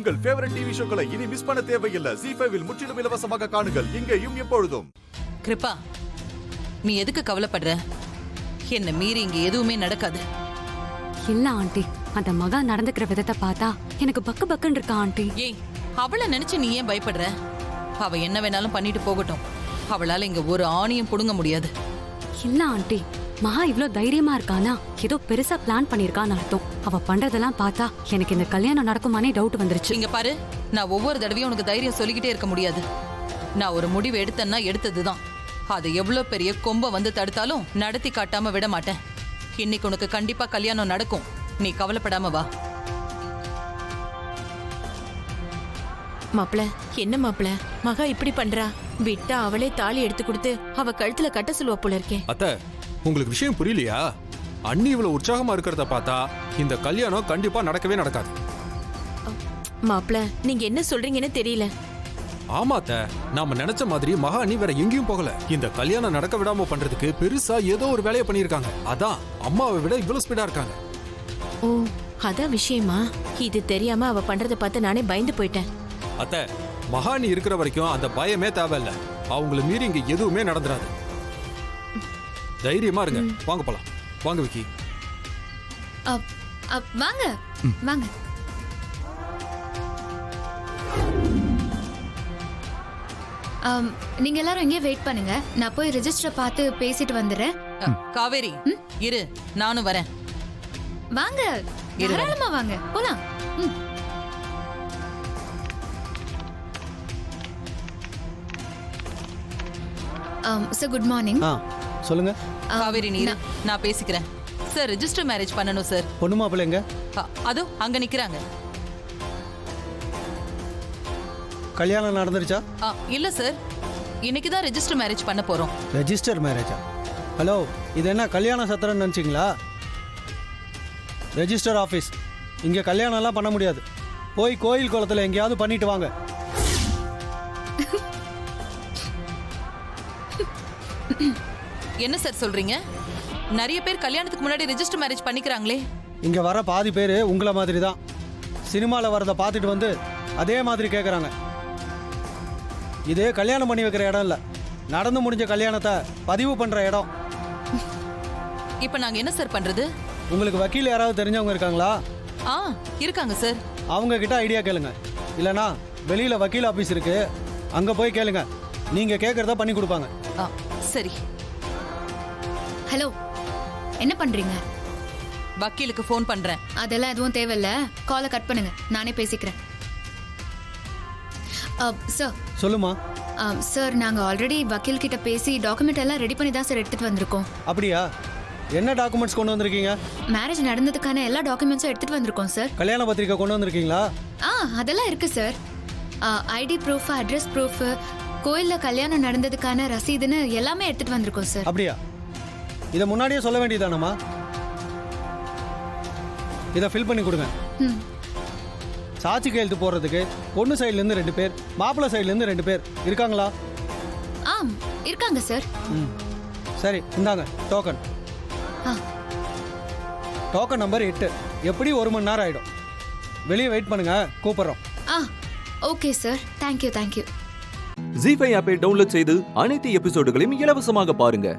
உங்கள் favourite TV ஷோக்களை இனி miss பண்ண தேவையில்லை. ZEE5 இல் முற்றிலும் இலவசமாக காணுங்கள். இங்கேயும் எப்பொழுதும். கிருபா, நீ எதுக்கு கவலைப்படுற? என்ன மீறி இங்க எதுவுமே நடக்காது. இல்ல ஆண்டி, அந்த மகா நடந்துக்கிற விதத்தை பார்த்தா எனக்கு பக்கு பக்குன்னு இருக்கா ஆண்டி. ஏய், அவளை நினைச்சு நீ ஏன் பயப்படுற? அவ என்ன வேணாலும் பண்ணிட்டு போகட்டும். அவளால இங்க ஒரு ஆணியும் புடுங்க முடியாது. இல்ல ஆண்டி, மகா இவ்ளோ தைரியமா இருக்கானா ஏதோ பெருசா பிளான் பண்ணிருக்கான்னு அர்த்தம். அவ பண்றதெல்லாம் பார்த்தா எனக்கு இந்த கல்யாணம் நடக்குமானே டவுட் வந்துருச்சு. இங்க பாரு, நான் ஒவ்வொரு தடவையும் உனக்கு தைரியம் சொல்லிக்கிட்டே இருக்க முடியாது. நான் ஒரு முடிவு எடுத்தேன்னா எடுத்ததுதான். அது எவ்வளவு பெரிய கொம்ப வந்து தடுத்தாலும் நடத்தி காட்டாம விட மாட்டேன். இன்னைக்கு உனக்கு கண்டிப்பா கல்யாணம் நடக்கும். நீ கவலைப்படாம வா. மாப்பிள, என்ன மாப்பிள, மகா இப்படி பண்றா? விட்டா அவளே தாலி எடுத்து கொடுத்து அவ கழுத்துல கட்ட சொல்லுவா போல இருக்கே. அத்தை, உங்களுக்கு விஷயம் புரியலையா? அண்ணி இவ்வளவு உற்சாகமா இருக்கிறத பார்த்தா இந்த கல்யாணம் கண்டிப்பா நடக்கவே நடக்காது. மாப்பிள, நீங்க என்ன சொல்றீங்கன்னு தெரியல. ஆமாத்த, நாம நினைச்ச மாதிரி மகா அண்ணி வேற எங்கேயும் போகல. இந்த கல்யாணம் நடக்க விடாம பண்றதுக்கு பெருசா ஏதோ ஒரு வேலையை பண்ணிருக்காங்க. அதான் அம்மாவை விட இவ்வளவு ஸ்பீடா இருக்காங்க. ஓ, அதான் விஷயமா? இது தெரியாம அவ பண்றத பார்த்து நானே பயந்து போயிட்டேன். அத்தை, மகா அண்ணி இருக்கிற வரைக்கும் அந்த பயமே தேவையில்ல. அவங்கள மீறி இங்க எதுவுமே நடந்துராது. தைரியமா இருங்க. வாங்க போலாம். வாங்க விக்கி. வாங்க வாங்க. நீங்க எல்லாரும் இங்கே வெயிட் பண்ணுங்க. நான் போய் ரெஜிஸ்டர் பார்த்து பேசிட்டு வந்துடுறேன். காவேரி, இரு, நானும் வரேன். வாங்க, தாராளமா வாங்க, போலாம். Sir, good morning. சொல்லுங்க. காவேரி, நீ இரு, நான் பேசிக்கிறேன். சார், ரெஜிஸ்டர் மேரேஜ் பண்ணணும் சார். பொண்ணு மாப்பிள்ளை எங்க? அதோ அங்க நிக்கிறாங்க. கல்யாணம் நடந்துருச்சா? இல்ல சார், இன்னைக்கு தான் ரெஜிஸ்டர் மேரேஜ் பண்ண போறோம். ரெஜிஸ்டர் மேரேஜா? ஹலோ, இது என்ன கல்யாண சத்திரம்னு நினைச்சிங்களா? Register office. இங்கே கல்யாணம்லாம் பண்ண முடியாது. போய் கோயில் குளத்தில் எங்கேயாவது பண்ணிட்டு வாங்க. என்ன சார் சொல்றீங்க? நிறைய பேர் கல்யாணத்துக்கு முன்னாடி ரெஜிஸ்டர் மேரேஜ் பண்ணிக்கிறாங்களே. இங்கே வர பாதி பேர் உங்களை மாதிரி தான். சினிமாவில் வரதை பார்த்துட்டு வந்து அதே மாதிரி கேட்குறாங்க. இது கல்யாணம் பண்ணி வைக்கிற இடம் இல்லை, நடந்து முடிஞ்ச கல்யாணத்தை பதிவு பண்ணுற இடம். இப்போ நாங்கள் என்ன சார் பண்ணுறது? உங்களுக்கு வக்கீல் யாராவது தெரிஞ்சவங்க இருக்காங்களா? இருக்காங்க சார். அவங்க கிட்ட ஐடியா கேளுங்க. இல்லைனா வெளியில் வக்கீல் ஆஃபீஸ் இருக்கு, அங்கே போய் கேளுங்க. நீங்கள் கேட்குறத பண்ணி கொடுப்பாங்க. சரி. ஹலோ, என்ன பண்ணுறீங்க? வக்கீலுக்கு ஃபோன் பண்ணுறேன். அதெல்லாம் எதுவும் தேவையில்ல, காலை கட் பண்ணுங்க, நானே பேசிக்கிறேன். சார். சொல்லுமா. சார், நாங்கள் ஆல்ரெடி வக்கீல் கிட்ட பேசி டாக்குமெண்ட் எல்லாம் ரெடி பண்ணி தான் சார் எடுத்துகிட்டு வந்திருக்கோம். அப்படியா? என்ன டாக்குமெண்ட்ஸ் கொண்டு வந்திருக்கீங்க? மேரேஜ் நடந்ததுக்கான எல்லா டாக்குமெண்ட்ஸும் எடுத்துகிட்டு வந்திருக்கோம் சார். கல்யாண பத்திரிக்கை கொண்டு வந்திருக்கீங்களா? அதெல்லாம் இருக்கு sir. ID proof, address proof, கோயிலில் கல்யாணம் நடந்ததுக்கான ரசீதுன்னு எல்லாமே எடுத்துகிட்டு வந்திருக்கோம் சார். அப்படியா? இதை முன்னாடியே சொல்ல வேண்டியதானம்மா? இதை ஃபில் பண்ணி கொடுங்க. சாட்சி கையெழுத்து போடுறதுக்கு பொண்ணு சைட்லேருந்து 2 பேர், மாப்பிள்ளை சைட்லேருந்து 2 பேர் இருக்காங்களா? இருக்காங்க சார். சரி, இந்தாங்க டோக்கன். Token number 8. எப்படி 1 மணி நேரம் ஆகிடும். வெளியே வெயிட் பண்ணுங்க, கூப்பிட்றோம். Okay sir, thank you. ZEE5 ஆப்பை டவுன்லோட் செய்து அனைத்து எபிசோடுகளையும் இலவசமாக பாருங்க.